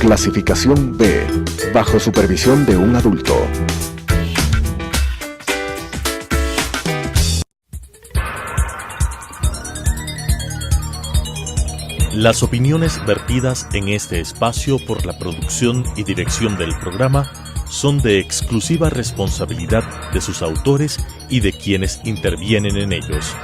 Clasificación B, bajo supervisión de un adulto. Las opiniones vertidas en este espacio por la producción y dirección del programa son de exclusiva responsabilidad de sus autores y de quienes intervienen en ellos.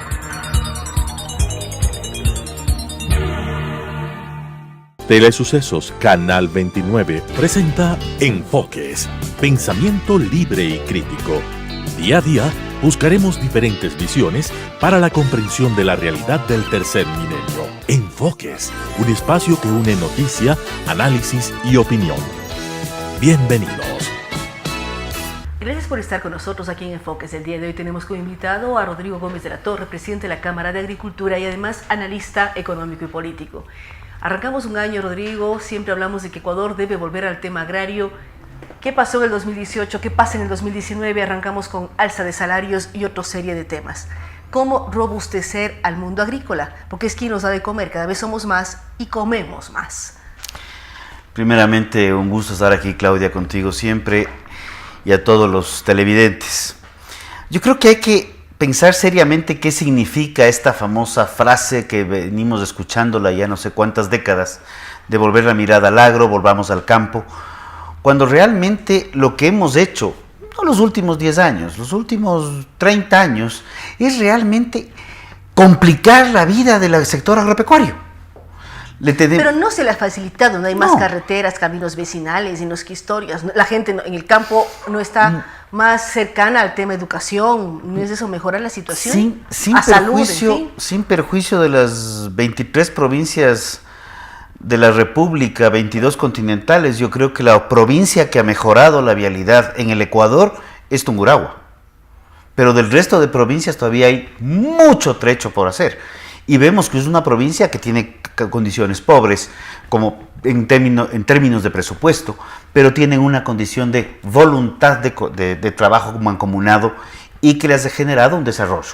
Telesucesos Canal 29 presenta Enfoques, pensamiento libre y crítico. Día a día buscaremos diferentes visiones para la comprensión de la realidad del tercer milenio. Enfoques, un espacio que une noticia, análisis y opinión. Bienvenidos. Gracias por estar con nosotros aquí en Enfoques. El día de hoy tenemos como invitado a Rodrigo Gómez de la Torre, presidente de la Cámara de Agricultura y además analista económico y político. Arrancamos un año, Rodrigo, siempre hablamos de que Ecuador debe volver al tema agrario. ¿Qué pasó en el 2018? ¿Qué pasa en el 2019? Arrancamos con alza de salarios y otra serie de temas. ¿Cómo robustecer al mundo agrícola? Porque es quien nos da de comer, cada vez somos más y comemos más. Primeramente, un gusto estar aquí, Claudia, contigo siempre y a todos los televidentes. Yo creo que hay que pensar seriamente qué significa esta famosa frase que venimos escuchándola ya no sé cuántas décadas, de volver la mirada al agro, volvamos al campo, cuando realmente lo que hemos hecho, no los últimos 10 años, los últimos 30 años, es realmente complicar la vida del sector agropecuario. Pero no se le ha facilitado, no hay más carreteras, caminos vecinales y no es que historias. La gente en el campo no está más cercana al tema educación, ¿no es eso mejorar la situación? Sin perjuicio de las 23 provincias de la República, 22 continentales, yo creo que la provincia que ha mejorado la vialidad en el Ecuador es Tungurahua. Pero del resto de provincias todavía hay mucho trecho por hacer. Y vemos que es una provincia que tiene condiciones pobres, como en términos de presupuesto, pero tienen una condición de voluntad de trabajo mancomunado y que les ha generado un desarrollo.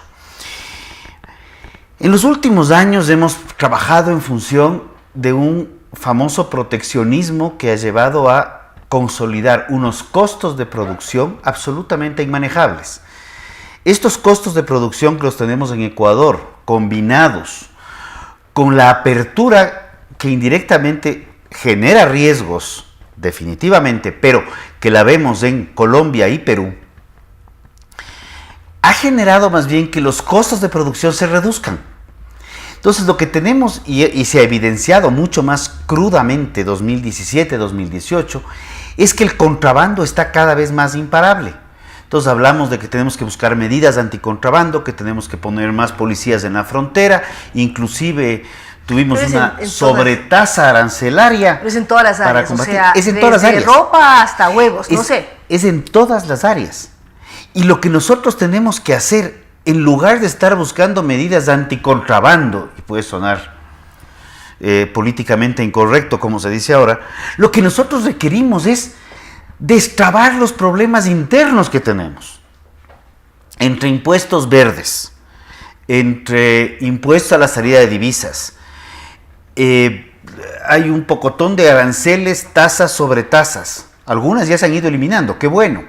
En los últimos años hemos trabajado en función de un famoso proteccionismo que ha llevado a consolidar unos costos de producción absolutamente inmanejables. Estos costos de producción que los tenemos en Ecuador, combinados con la apertura que indirectamente genera riesgos, definitivamente, pero que la vemos en Colombia y Perú, ha generado más bien que los costos de producción se reduzcan. Entonces lo que tenemos, y se ha evidenciado mucho más crudamente 2017-2018, es que el contrabando está cada vez más imparable. Entonces hablamos de que tenemos que buscar medidas anticontrabando, que tenemos que poner más policías en la frontera, inclusive tuvimos una sobretasa arancelaria. Pero es en todas las áreas, combatir. O sea, es en todas las áreas. Desde ropa hasta huevos, no sé. Es en todas las áreas. Y lo que nosotros tenemos que hacer, en lugar de estar buscando medidas anticontrabando, y puede sonar políticamente incorrecto como se dice ahora, lo que nosotros requerimos es destrabar los problemas internos que tenemos, entre impuestos verdes, entre impuestos a la salida de divisas, hay un pocotón de aranceles, tasas sobre tasas, algunas ya se han ido eliminando, qué bueno,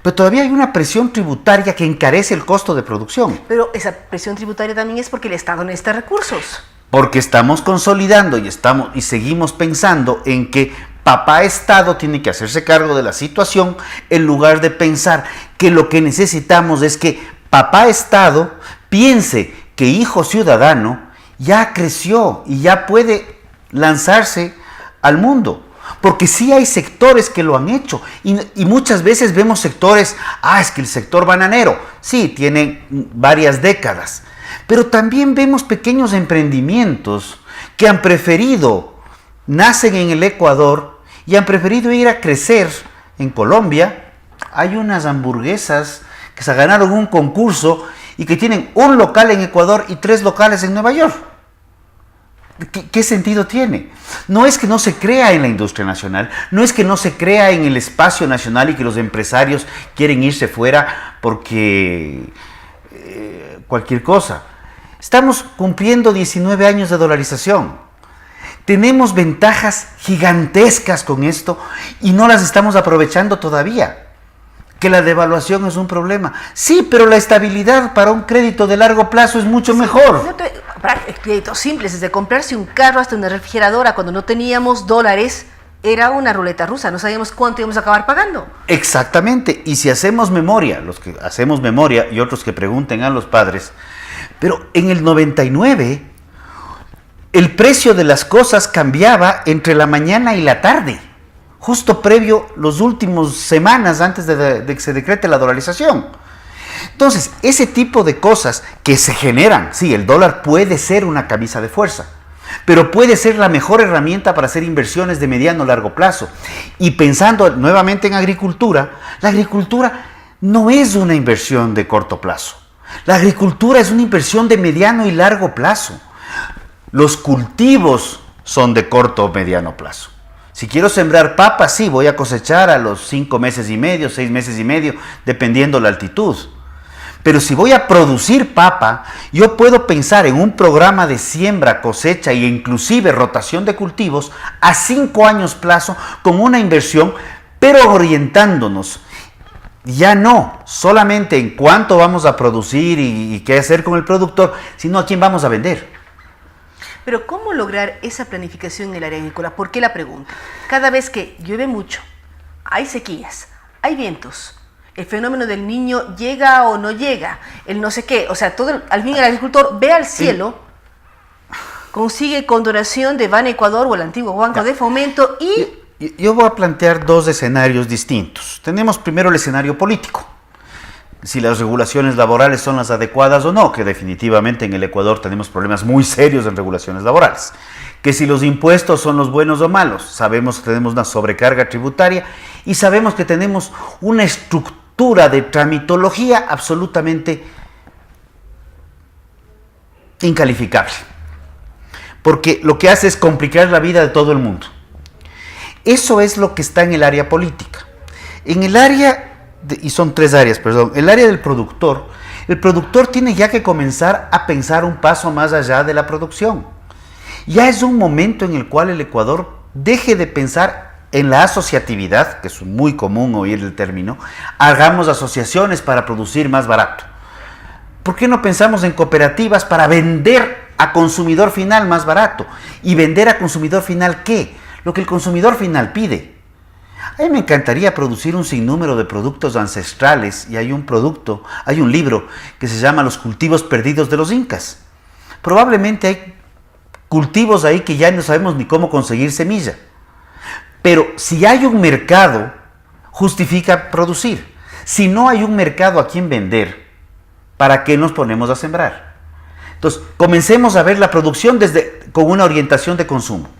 pero todavía hay una presión tributaria que encarece el costo de producción. Pero esa presión tributaria también es porque el Estado necesita recursos. Porque estamos consolidando y seguimos pensando en que papá Estado tiene que hacerse cargo de la situación en lugar de pensar que lo que necesitamos es que papá Estado piense que hijo ciudadano ya creció y ya puede lanzarse al mundo. Porque sí hay sectores que lo han hecho y muchas veces vemos sectores, es que el sector bananero, sí, tiene varias décadas, pero también vemos pequeños emprendimientos que han preferido, nacen en el Ecuador y han preferido ir a crecer en Colombia. Hay unas hamburguesas que se ganaron un concurso y que tienen un local en Ecuador y 3 locales en Nueva York. ¿Qué sentido tiene? No es que no se crea en la industria nacional, no es que no se crea en el espacio nacional y que los empresarios quieren irse fuera porque cualquier cosa. Estamos cumpliendo 19 años de dolarización. Tenemos ventajas gigantescas con esto y no las estamos aprovechando todavía. Que la devaluación es un problema. Sí, pero la estabilidad para un crédito de largo plazo es mucho mejor. Para créditos simples, desde comprarse un carro hasta una refrigeradora, cuando no teníamos dólares, era una ruleta rusa, no sabíamos cuánto íbamos a acabar pagando. Exactamente, y si hacemos memoria, los que hacemos memoria y otros que pregunten a los padres, pero en el 99 el precio de las cosas cambiaba entre la mañana y la tarde, justo previo los últimos semanas antes de que se decrete la dolarización. Entonces, ese tipo de cosas que se generan, sí, el dólar puede ser una camisa de fuerza, pero puede ser la mejor herramienta para hacer inversiones de mediano o largo plazo. Y pensando nuevamente en agricultura, la agricultura no es una inversión de corto plazo. La agricultura es una inversión de mediano y largo plazo. Los cultivos son de corto o mediano plazo. Si quiero sembrar papas, sí, voy a cosechar a los 5 meses y medio, 6 meses y medio, dependiendo la altitud. Pero si voy a producir papa, yo puedo pensar en un programa de siembra, cosecha e inclusive rotación de cultivos a 5 años plazo con una inversión, pero orientándonos ya no solamente en cuánto vamos a producir y qué hacer con el productor, sino a quién vamos a vender. Pero ¿cómo lograr esa planificación en el área agrícola? ¿Por qué la pregunta? Cada vez que llueve mucho, hay sequías, hay vientos, el fenómeno del niño llega o no llega, el no sé qué, o sea, al fin el agricultor ve al cielo, consigue condonación de Ban Ecuador o el antiguo Banco de Fomento y... Yo voy a plantear 2 escenarios distintos. Tenemos primero el escenario político. Si las regulaciones laborales son las adecuadas o no, que definitivamente en el Ecuador tenemos problemas muy serios en regulaciones laborales. Que si los impuestos son los buenos o malos, sabemos que tenemos una sobrecarga tributaria y sabemos que tenemos una estructura de tramitología absolutamente incalificable. Porque lo que hace es complicar la vida de todo el mundo. Eso es lo que está en el área política. En el área, y son 3 áreas, perdón, el área del productor, el productor tiene ya que comenzar a pensar un paso más allá de la producción. Ya es un momento en el cual el Ecuador deje de pensar en la asociatividad, que es muy común oír el término, hagamos asociaciones para producir más barato. ¿Por qué no pensamos en cooperativas para vender a consumidor final más barato? ¿Y vender a consumidor final qué? Lo que el consumidor final pide. A mí me encantaría producir un sinnúmero de productos ancestrales y hay un libro que se llama Los cultivos perdidos de los incas. Probablemente hay cultivos ahí que ya no sabemos ni cómo conseguir semilla. Pero si hay un mercado, justifica producir. Si no hay un mercado a quien vender, ¿para qué nos ponemos a sembrar? Entonces, comencemos a ver la producción con una orientación de consumo.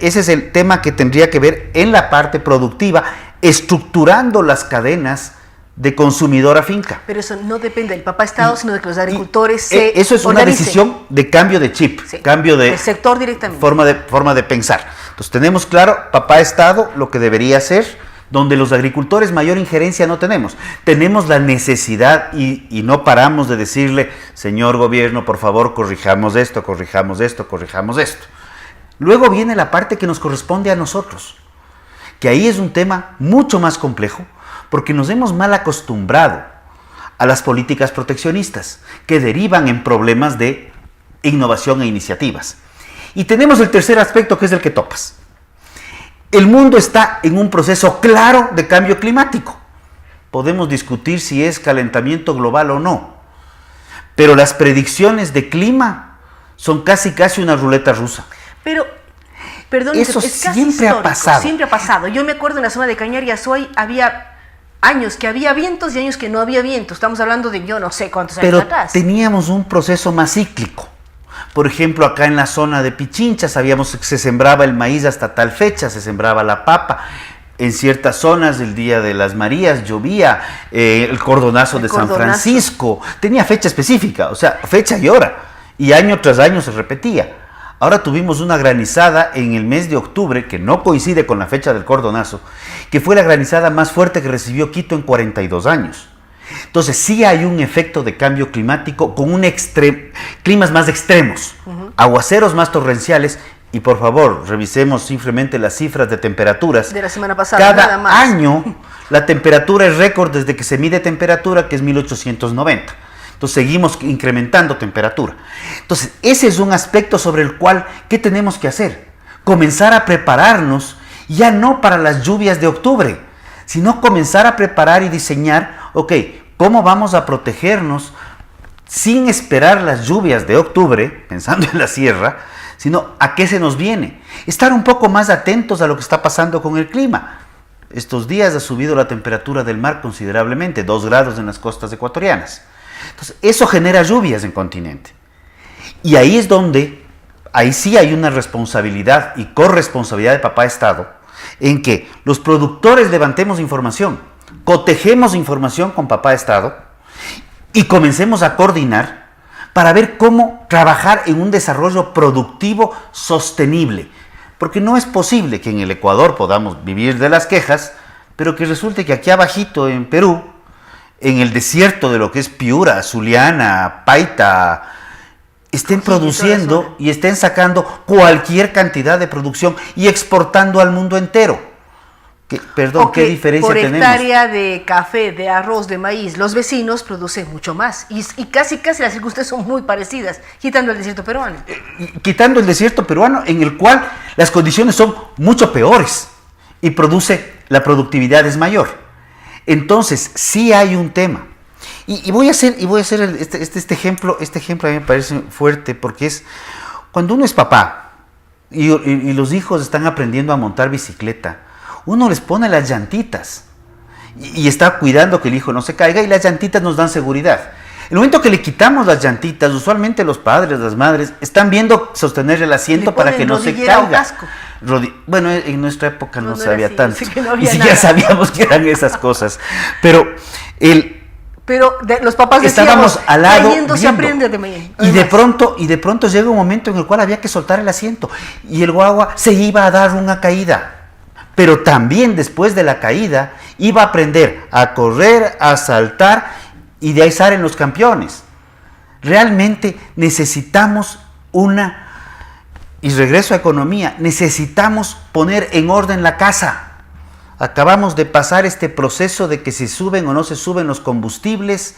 Ese es el tema que tendría que ver en la parte productiva, estructurando las cadenas de consumidor a finca. Pero eso no depende del papá Estado, sino de que los agricultores eso es una decisión de cambio de chip, sí, cambio de el sector directamente. Forma de pensar. Entonces tenemos claro, papá Estado, lo que debería hacer, donde los agricultores mayor injerencia no tenemos. Tenemos la necesidad y no paramos de decirle, señor gobierno, por favor, corrijamos esto, corrijamos esto, corrijamos esto. Luego viene la parte que nos corresponde a nosotros, que ahí es un tema mucho más complejo, porque nos hemos mal acostumbrado a las políticas proteccionistas, que derivan en problemas de innovación e iniciativas. Y tenemos el tercer aspecto, que es el que topas. El mundo está en un proceso claro de cambio climático. Podemos discutir si es calentamiento global o no, pero las predicciones de clima son casi una ruleta rusa. Pero, perdón, eso es casi siempre histórico, ha pasado. Siempre ha pasado. Yo me acuerdo en la zona de Cañar y Azuay había años que había vientos y años que no había vientos. Estamos hablando de yo no sé cuántos años atrás. Pero teníamos un proceso más cíclico. Por ejemplo, acá en la zona de Pichincha sabíamos que se sembraba el maíz hasta tal fecha, se sembraba la papa. En ciertas zonas, el Día de las Marías, llovía, el cordonazo de San Francisco. Tenía fecha específica, o sea, fecha y hora. Y año tras año se repetía. Ahora tuvimos una granizada en el mes de octubre, que no coincide con la fecha del cordonazo, que fue la granizada más fuerte que recibió Quito en 42 años. Entonces sí hay un efecto de cambio climático con climas más extremos, aguaceros más torrenciales y por favor, revisemos simplemente las cifras de temperaturas. De la semana pasada, nada Cada más. año la temperatura es récord desde que se mide temperatura, que es 1890. Entonces seguimos incrementando temperatura. Entonces ese es un aspecto sobre el cual, ¿qué tenemos que hacer? Comenzar a prepararnos, ya no para las lluvias de octubre, sino comenzar a preparar y diseñar, ok, ¿cómo vamos a protegernos sin esperar las lluvias de octubre, pensando en la sierra, sino a qué se nos viene? Estar un poco más atentos a lo que está pasando con el clima. Estos días ha subido la temperatura del mar considerablemente, 2 grados en las costas ecuatorianas. Entonces, eso genera lluvias en continente. Y ahí es donde, ahí sí hay una responsabilidad y corresponsabilidad de papá Estado, en que los productores levantemos información, cotejemos información con papá Estado y comencemos a coordinar para ver cómo trabajar en un desarrollo productivo sostenible. Porque no es posible que en el Ecuador podamos vivir de las quejas, pero que resulte que aquí abajito en Perú, en el desierto de lo que es Piura, Zuliana, Paita, estén produciendo y estén sacando cualquier cantidad de producción y exportando al mundo entero. ¿Qué diferencia por tenemos? Por hectárea de café, de arroz, de maíz, los vecinos producen mucho más. Y casi las circunstancias son muy parecidas, quitando el desierto peruano. Quitando el desierto peruano, en el cual las condiciones son mucho peores y la productividad es mayor. Entonces, sí hay un tema. Y voy a hacer este ejemplo. Este ejemplo a mí me parece fuerte porque es cuando uno es papá y los hijos están aprendiendo a montar bicicleta, uno les pone las llantitas y está cuidando que el hijo no se caiga, y las llantitas nos dan seguridad. El momento que le quitamos las llantitas, usualmente los padres, las madres, están viendo sostener el asiento para que no se caiga. Bueno, en nuestra época no se sabía tanto. Ni siquiera sabíamos que eran esas cosas. Pero los papás estábamos al lado viendo. Se aprende de y de pronto llega un momento en el cual había que soltar el asiento y el guagua se iba a dar una caída. Pero también después de la caída iba a aprender a correr, a saltar, y de ahí salen los campeones. Realmente necesitamos y regreso a economía, necesitamos poner en orden la casa. Acabamos de pasar este proceso de que si suben o no se suben los combustibles,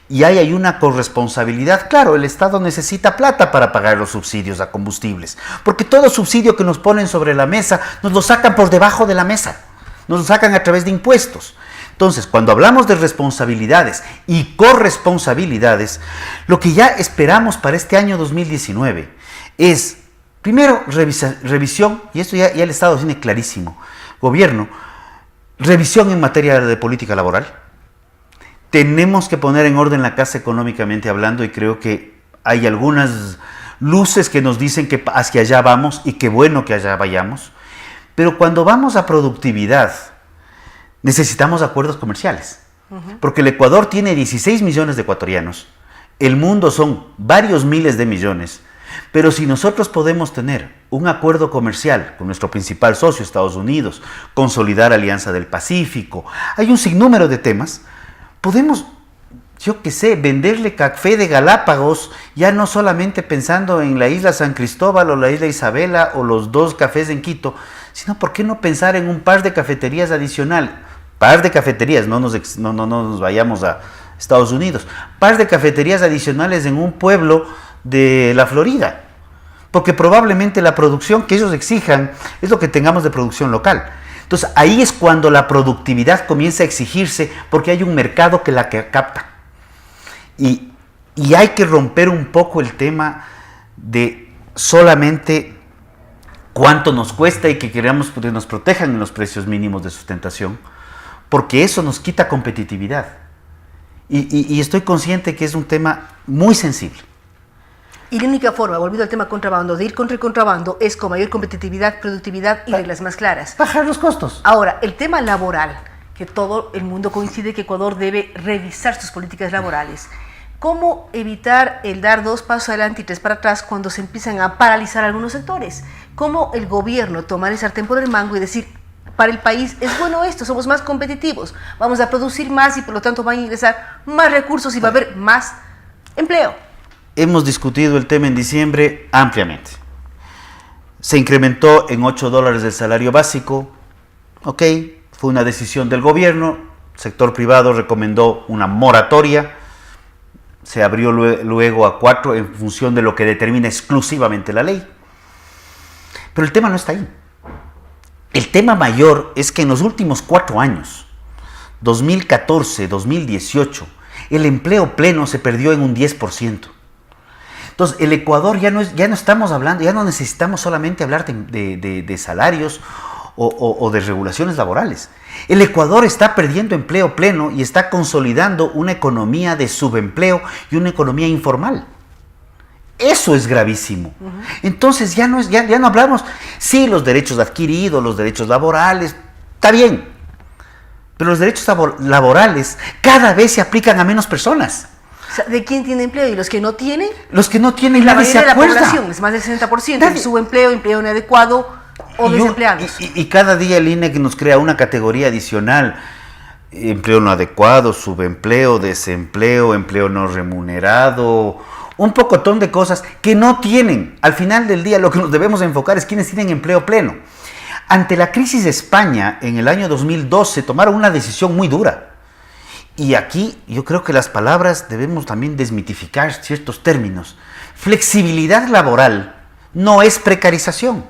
y ahí hay una corresponsabilidad. Claro, el Estado necesita plata para pagar los subsidios a combustibles, porque todo subsidio que nos ponen sobre la mesa, nos lo sacan por debajo de la mesa, nos lo sacan a través de impuestos. Entonces, cuando hablamos de responsabilidades y corresponsabilidades, lo que ya esperamos para este año 2019 es, primero, revisión, y esto ya el Estado tiene clarísimo, gobierno, revisión en materia de política laboral. Tenemos que poner en orden la casa económicamente hablando, y creo que hay algunas luces que nos dicen que hacia allá vamos, y qué bueno que allá vayamos. Pero cuando vamos a productividad, necesitamos acuerdos comerciales, porque el Ecuador tiene 16 millones de ecuatorianos, el mundo son varios miles de millones, pero si nosotros podemos tener un acuerdo comercial con nuestro principal socio, Estados Unidos, consolidar Alianza del Pacífico, hay un sinnúmero de temas, podemos, yo qué sé, venderle café de Galápagos, ya no solamente pensando en la isla San Cristóbal o la isla Isabela o los 2 cafés en Quito, sino por qué no pensar en un par de cafeterías adicional. Par de cafeterías, no nos vayamos a Estados Unidos, par de cafeterías adicionales en un pueblo de la Florida, porque probablemente la producción que ellos exijan es lo que tengamos de producción local. Entonces ahí es cuando la productividad comienza a exigirse, porque hay un mercado que la capta. Y hay que romper un poco el tema de solamente cuánto nos cuesta y que queramos que nos protejan en los precios mínimos de sustentación, porque eso nos quita competitividad. Y estoy consciente que es un tema muy sensible. Y la única forma, volviendo al tema contrabando, de ir contra el contrabando es con mayor competitividad, productividad y reglas más claras. Bajar los costos. Ahora, el tema laboral, que todo el mundo coincide que Ecuador debe revisar sus políticas laborales. ¿Cómo evitar el dar 2 pasos adelante y 3 para atrás cuando se empiezan a paralizar algunos sectores? ¿Cómo el gobierno tomar el sartén por el mango y decir, para el país es bueno esto, somos más competitivos, vamos a producir más y por lo tanto van a ingresar más recursos y va a haber más empleo? Hemos discutido el tema en diciembre ampliamente. Se incrementó en $8 el salario básico. Ok, fue una decisión del gobierno. El sector privado recomendó una moratoria. Se abrió luego a 4 en función de lo que determina exclusivamente la ley. Pero el tema no está ahí. El tema mayor es que en los últimos 4 años, 2014, 2018, el empleo pleno se perdió en un 10%. Entonces, el Ecuador ya no estamos hablando, ya no necesitamos solamente hablar de salarios o de regulaciones laborales. El Ecuador está perdiendo empleo pleno y está consolidando una economía de subempleo y una economía informal. Eso es gravísimo. Entonces ya no hablamos, sí, los derechos adquiridos, los derechos laborales, está bien, pero los derechos laborales cada vez se aplican a menos personas. O sea, ¿de quién tiene empleo? ¿Y los que no tienen? Los que no tienen, la nadie se mayoría de la acuerda. población, es más del 60%, subempleo, empleo inadecuado o desempleados. Y cada día el INE nos crea una categoría adicional: empleo no adecuado, subempleo, desempleo, empleo no remunerado, un pocotón de cosas que no tienen. Al final del día lo que nos debemos enfocar es quienes tienen empleo pleno. Ante la crisis de España en el año 2012 tomaron una decisión muy dura. Y aquí yo creo que las palabras debemos también desmitificar ciertos términos. Flexibilidad laboral no es precarización.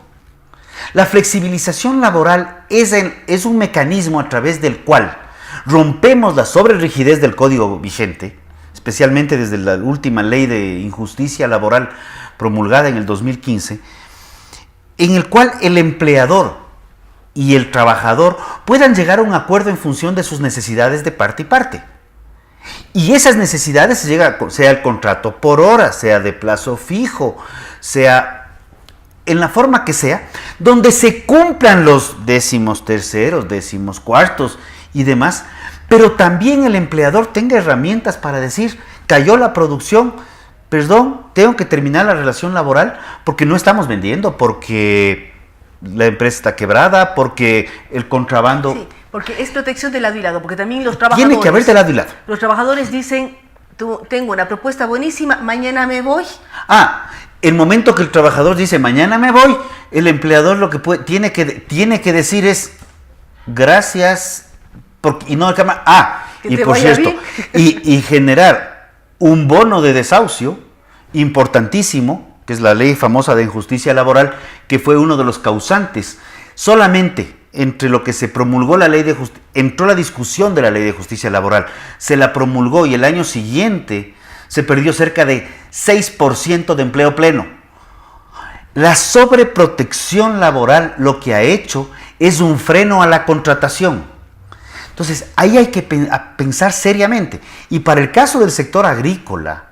La flexibilización laboral es un mecanismo a través del cual rompemos la sobrerigidez del código vigente, especialmente desde la última ley de injusticia laboral promulgada en el 2015, en el cual el empleador y el trabajador puedan llegar a un acuerdo en función de sus necesidades de parte y parte. Y esas necesidades se llega, sea el contrato por hora, sea de plazo fijo, sea en la forma que sea, donde se cumplan los 13º, 14º y demás, pero también el empleador tenga herramientas para decir: cayó la producción, perdón, tengo que terminar la relación laboral porque no estamos vendiendo, porque la empresa está quebrada, porque el contrabando... Sí, porque es protección de lado y lado, porque también los trabajadores... Tiene que haber de lado y lado. Los trabajadores dicen: tengo una propuesta buenísima, mañana me voy. El momento que el trabajador dice mañana me voy, el empleador lo que tiene que decir es: gracias, y no y por cierto, y generar un bono de desahucio importantísimo, que es la ley famosa de injusticia laboral, que fue uno de los causantes. Solamente entre lo que se promulgó la ley de justicia, entró la discusión de la ley de justicia laboral, se la promulgó y el año siguiente se perdió cerca de 6% de empleo pleno. La sobreprotección laboral lo que ha hecho es un freno a la contratación. Entonces, ahí hay que pensar seriamente. Y para el caso del sector agrícola,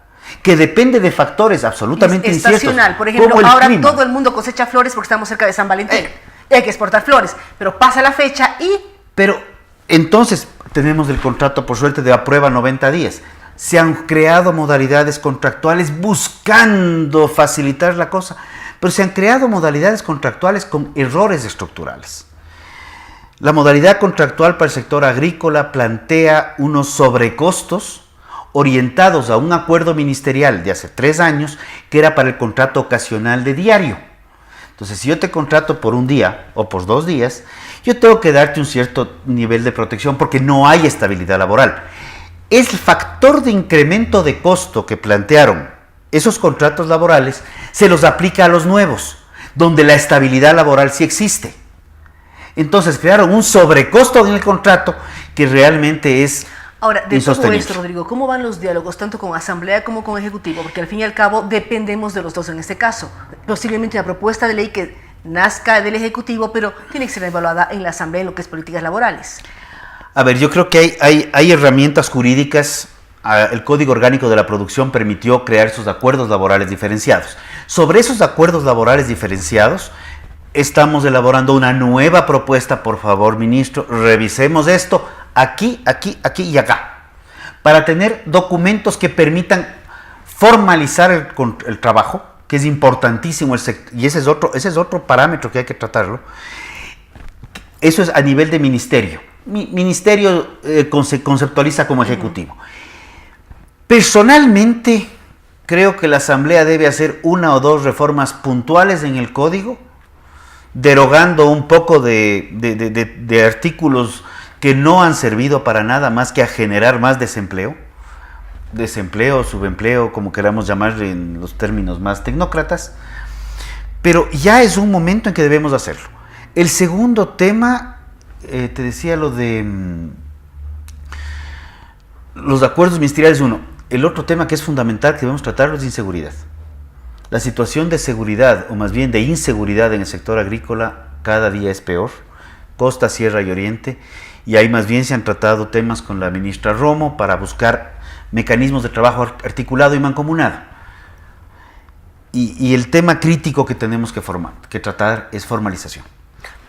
que depende de factores absolutamente inciertos. Estacional, por ejemplo, ahora clima. Todo el mundo cosecha flores porque estamos cerca de San Valentín. Y hay que exportar flores, pero pasa la fecha y... Pero entonces tenemos el contrato, por suerte, de a prueba 90 días. Se han creado modalidades contractuales buscando facilitar la cosa, pero se han creado modalidades contractuales con errores estructurales. La modalidad contractual para el sector agrícola plantea unos sobrecostos orientados a un acuerdo ministerial de hace 3 años, que era para el contrato ocasional de diario. Entonces, si yo te contrato por un día o por 2 días, yo tengo que darte un cierto nivel de protección porque no hay estabilidad laboral. El factor de incremento de costo que plantearon esos contratos laborales se los aplica a los nuevos, donde la estabilidad laboral sí existe. Entonces crearon un sobrecosto en el contrato que realmente es Ahora, de todo insostenible. esto, Rodrigo, ¿cómo van los diálogos tanto con Asamblea como con Ejecutivo? Porque al fin y al cabo dependemos de los dos en este caso. Posiblemente una propuesta de ley que nazca del Ejecutivo, pero tiene que ser evaluada en la Asamblea en lo que es políticas laborales. A ver, yo creo que hay herramientas jurídicas. El Código Orgánico de la Producción permitió crear esos acuerdos laborales diferenciados. Sobre esos acuerdos laborales diferenciados, estamos elaborando una nueva propuesta. Por favor, ministro, revisemos esto aquí, aquí, aquí y acá, para tener documentos que permitan formalizar el trabajo, que es importantísimo, y ese es otro parámetro que hay que tratarlo. Eso es a nivel de ministerio. Ministerio se conceptualiza como ejecutivo. Personalmente, creo que la Asamblea debe hacer 1 o 2 reformas puntuales en el código derogando un poco de artículos que no han servido para nada más que a generar más desempleo, subempleo, como queramos llamarle en los términos más tecnócratas, pero ya es un momento en que debemos hacerlo. El segundo tema, te decía lo de los acuerdos ministeriales, uno. El otro tema que es fundamental que debemos tratarlo es inseguridad. La situación de seguridad, o más bien de inseguridad en el sector agrícola, cada día es peor, costa, sierra y oriente, y ahí más bien se han tratado temas con la ministra Romo para buscar mecanismos de trabajo articulado y mancomunado. Y el tema crítico que tenemos que tratar es formalización.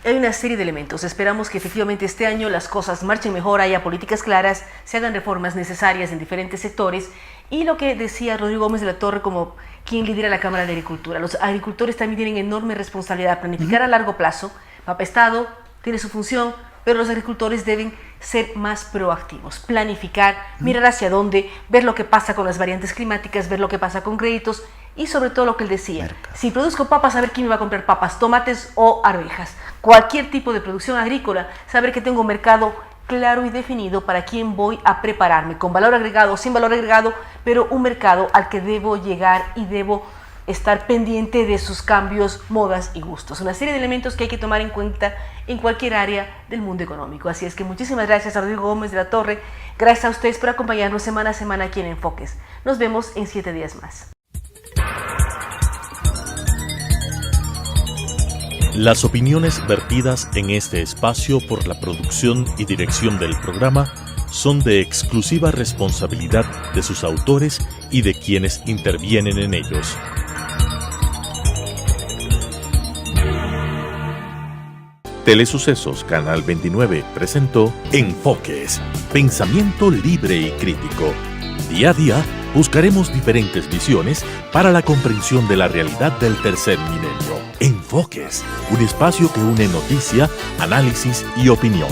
Hay una serie de elementos. Esperamos que efectivamente este año las cosas marchen mejor, haya políticas claras, se hagan reformas necesarias en diferentes sectores. Y lo que decía Rodrigo Gómez de la Torre como quien lidera la Cámara de Agricultura. Los agricultores también tienen enorme responsabilidad, planificar a largo plazo. Papá Estado tiene su función, pero los agricultores deben ser más proactivos, planificar, mirar hacia dónde, ver lo que pasa con las variantes climáticas, ver lo que pasa con créditos y sobre todo lo que él decía, si produzco papas, saber quién me va a comprar papas, tomates o arvejas. Cualquier tipo de producción agrícola, saber que tengo un mercado claro y definido para quién voy a prepararme, con valor agregado o sin valor agregado, pero un mercado al que debo llegar y debo estar pendiente de sus cambios, modas y gustos. Una serie de elementos que hay que tomar en cuenta en cualquier área del mundo económico. Así es que muchísimas gracias a Rodrigo Gómez de la Torre. Gracias a ustedes por acompañarnos semana a semana aquí en Enfoques. Nos vemos en 7 días más. Las opiniones vertidas en este espacio por la producción y dirección del programa son de exclusiva responsabilidad de sus autores y de quienes intervienen en ellos. Telesucesos Canal 29 presentó Enfoques, pensamiento libre y crítico. Día a día buscaremos diferentes visiones para la comprensión de la realidad del tercer milenio. Enfoques, un espacio que une noticia, análisis y opinión.